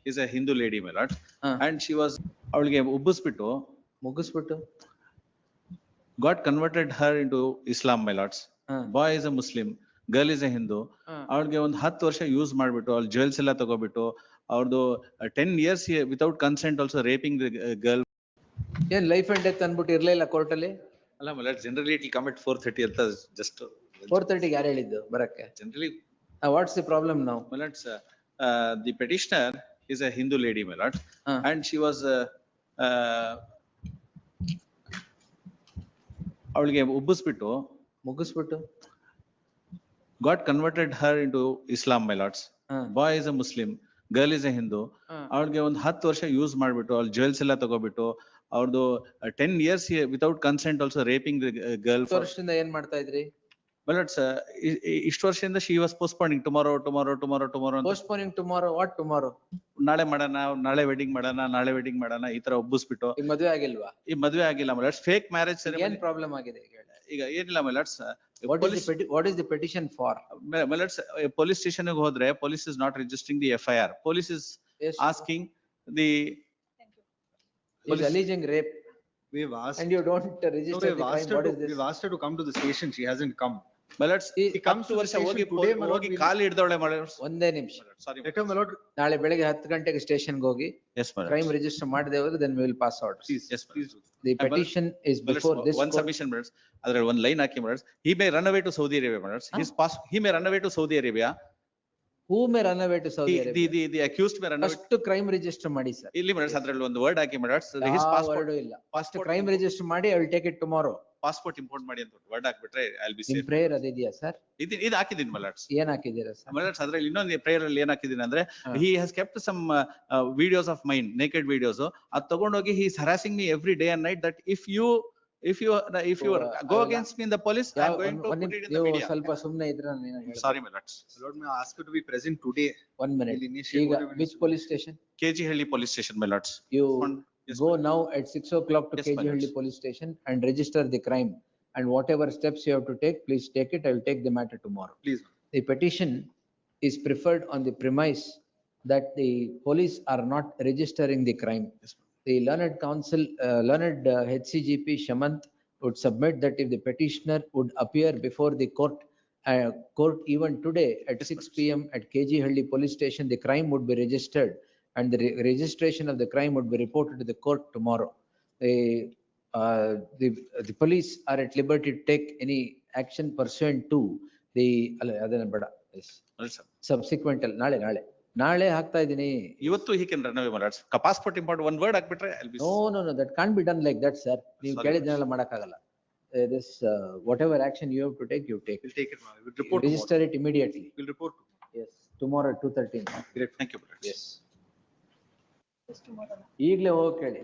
is a Hindu lady, my lord, ಹಾ. and she was ಅವಳಿಗೆ ಉಬ್ಬಿಸ್ಬಿಟ್ಟು ಮುಗಿಸ್ಬಿಟ್ಟು God converted her into Islam, my lords. ಹಾ. Boy is a Muslim, girl is a Hindu. ಹಾ. ಅವಳಿಗೆ ಒಂದು 10 ವರ್ಷ use ಮಾಡ್ಬಿಟ್ಟು ಅವ್ಳ ಜುವೆಲ್ಸ್ ಎಲ್ಲ ತಗೋಬಿಟ್ಟು ಅವ್ರದ್ದು 10 years without consent also raping the girl. ಏನ್ ಲೈಫ್ ಅಂಡ್ ಡೆತ್ ಅನ್ಬಿಟ್ಟು ಇರ್ಲಿಲ್ಲ ಕೋರ್ಟ್ ಅಲ್ಲಿ? ಅಲ್ಲ my lords, generally it will come at 4:30 ಅಂತ just 4:30 ಯಾರು ಹೇಳಿದ್ದು ಬರಕ್ಕೆ? generally what's the problem now? my lords, the petitioner is a Hindu lady, my lords, ಹಾ. and she was ಅವಳಿಗೆ ಉಬ್ಬಿಸ್ಬಿಟ್ಟು ಮುಗಿಸ್ಬಿಟ್ಟು God converted her into Islam, my lords. ಹಾ. Boy is a Muslim, girl is a Hindu. ಹಾ. ಅವಳಿಗೆ ಒಂದು 10 ವರ್ಷ use ಮಾಡ್ಬಿಟ್ಟು ಅವ್ಳ jewels ಎಲ್ಲ ತಗೋಬಿಟ್ಟು ಅವ್ರದ್ದು 10 years without consent also raping the girl. ವರ್ಷದಿಂದ ಏನ್ ಮಾಡ್ತಾ ಇದ್ರಿ? My lords, ಇಷ್ಟು ವರ್ಷದಿಂದ she was postponing tomorrow ಅಂತ. Postponing tomorrow? What tomorrow? ನಾಳೆ ಮಾಡೋಣ, ನಾಳೆ ವೆಡ್ಡಿಂಗ್ ಮಾಡೋಣ ಈ ತರ ಒಬ್ಬಿಸ್ಬಿಟ್ಟು. ಈಗ ಮದುವೆ ಆಗಿಲ್ವಾ? ಈ ಮದುವೆ ಆಗಿಲ್ಲ my lords, ಫೇಕ್ ಮ್ಯಾರೇಜ್ ಏನ್ ಸೆರೆಮನಿ. ಪ್ರಾಬ್ಲಮ್ ಆಗಿದೆ ಹೇಳಿ? ಈಗ ಏನಿಲ್ಲ my lords, what is the petition for? my lords, police station ಗೆ ಹೋದ್ರೆ police is not registering the FIR. Police is asking the is alleging rape We've asked. and you don't register the crime. What is this? We've asked her to come to the station. She hasn't come. my lords, He comes to the ವರ್ಷ station ಹೋಗಿ today, my lord, ಹೋಗಿ we'll- call ಹಿಡ್ದವಳೆ my lords. ಒಂದೇ ನಿಮಿಷ. Sorry. Let her, my lord. ನಾಳೆ ಬೆಳಗ್ಗೆ 10 ಗಂಟೆಗೆ ಸ್ಟೇಷನ್ಗೆ ಹೋಗಿ Yes, my lords. Crime register ಮಾಡದೆ ಹೋದ್ರೆ then we will pass orders. Please, Yes, my please. The my lord, petition is my lords, before this one court. submission my lords. ಅದ್ರಲ್ಲಿ ಒಂದು line hockey my lords. He may run away to Saudi Arabia my lords. He may run away to Saudi Arabia. Who may run away to Saudi Arabia? The accused may run away. First crime register ಮಾಡಿ sir. ಇಲ್ಲಿ my lords, ಅದ್ರಲ್ಲಿ ಒಂದು word hockey my lords. His ಯಾವ passport, word ಇಲ್ಲ. First passport crime register ಮಾಡಿ I will take it tomorrow. passport import ಮಾಡಿ ಅಂತ word ಹಾಕ್ಬಿಟ್ರೆ I'll be ನಿಮ್ safe. Prayer ಅದಿದೆಯಾ sir? ಇದು ಹಾಕಿದ್ದೀನಿ my lords. ಏನ್ ಹಾಕಿದ್ದೀರಾ ಸರ್? My lords, ಅದ್ರಲ್ಲಿ ಇನ್ನೊಂದು ಪ್ರೇಯರ್ ಅಲ್ಲಿ ಏನ್ ಹಾಕಿದ್ದೀನಿ ಅಂದ್ರೆ ಹಾ. he has kept some videos of mine, naked videos. ಅದ್ ತಗೊಂಡೋಗಿ he is harassing me every day and night that if you go against me in the police, I am going to put it in the ನೀವು media. ಸ್ವಲ್ಪ ಸುಮ್ನೆ ಇದ್ರೆ ನಾನು ಏನೋ ಹೇಳ್ತೀನಿ. Sorry my lords. My lord, may I ask her to be present today? 1 minute. We'll initiate ಈಗ whatever which police station? KG Halli police station my lords. You Yes, go my now at 6 o'clock to Yes, my KG Halli lords. police station and register the crime. And whatever steps you have to take, please take it. I will take the matter tomorrow. Please. The petition is preferred on the premise that the police are not registering the crime. Yes, The learned counsel, learned HCGP Shamant would submit that if the petitioner would appear before the court even today at 6 PM at KG Halli police station, the crime would be registered and the registration of the crime would be reported to the court tomorrow. The police are at liberty to take any action pursuant to the Yes, sir. subsequent ನಾಳೆ ಹಾಕ್ತಾ ಇದೀನಿ. ಇವತ್ತು he can run away my lords. Passport import one word ಹಾಕ್ಬಿಟ್ರೆ I'll be No, that can't be done like that, sir. ನೀವು Sorry. ಕೇಳಿದ್ನೆಲ್ಲ ಮಾಡಕ್ಕಾಗಲ್ಲ. This whatever action you have to take, you take. We'll take it, my lord. We'll report Register it immediately. tomorrow. We'll report. Yes, tomorrow at 2:13. great. Thank you my lords. Yes. ಈಗ್ಲೇ ಹೋಗಿ ಕೇಳಿ.